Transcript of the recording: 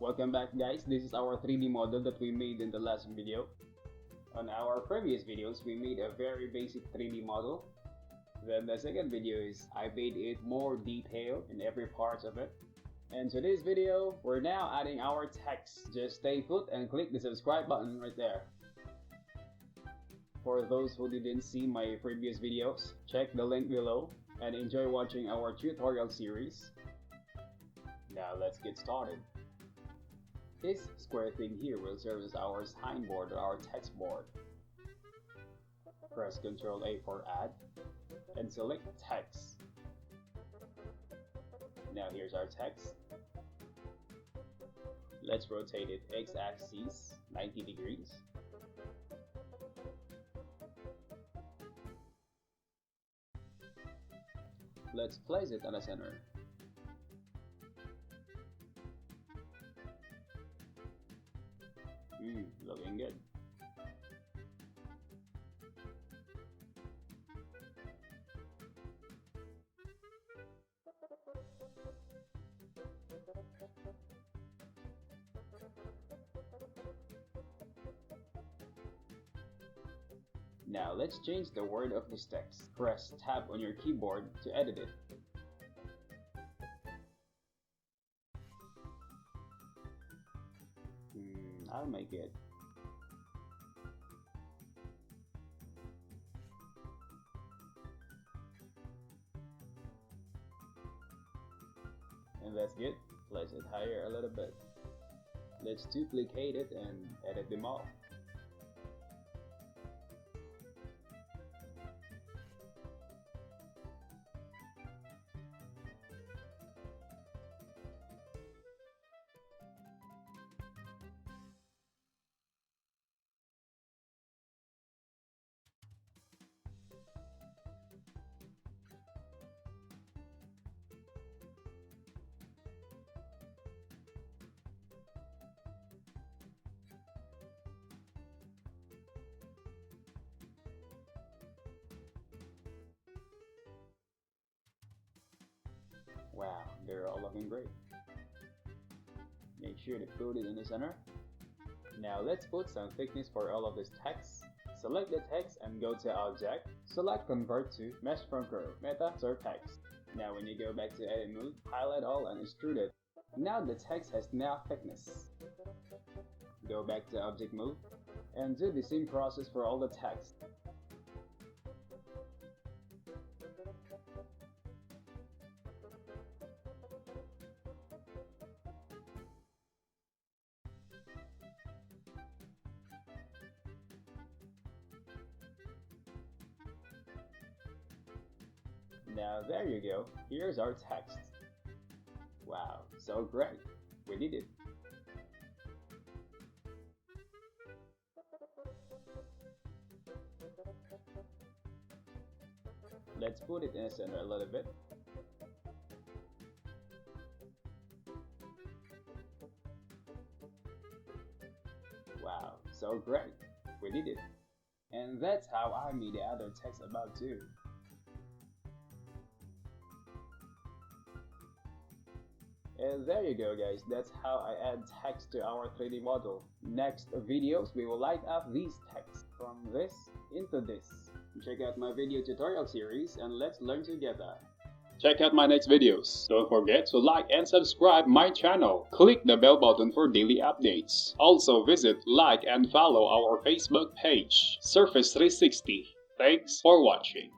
Welcome back, guys. This is our 3D model that we made in the last video. On our previous videos, we made a very basic 3D model. Then the second video is I made it more detailed in every part of it. And today's video, we're now adding our text. Just stay put and click the subscribe button right there. For those who didn't see my previous videos, check the link below and enjoy watching our tutorial series. Now let's get started. This square thing here will serve as our signboard or our text board. Press Ctrl A for add and select text. Now here's our text. Let's rotate it x-axis 90 degrees. Let's place it on the center. Looking good. Now let's change the word of this text. Press Tab on your keyboard to edit it. I'll make it. And that's good. Place it higher a little bit. Let's duplicate it and edit them all. Wow, they're all looking great. Make sure to put it in the center. Now let's put some thickness for all of this text. Select the text and go to Object. Select Convert to Mesh from Curve, Meta Surface. Now when you go back to Edit Mode, highlight all and extrude it. Now the text has now thickness. Go back to Object Mode and do the same process for all the text. Now there you go, here's our text. Wow, so great, we did it. Let's put it in the center a little bit. Wow, so great, we did it. And that's how I made the other text about too. And there you go, guys, that's how I add text to our 3D model. Next videos, we will light up these texts from this into this. Check out my video tutorial series and let's learn together. Check out my next videos. Don't forget to like and subscribe my channel. Click the bell button for daily updates. Also visit, like, and follow our Facebook page, Surface360. Thanks for watching.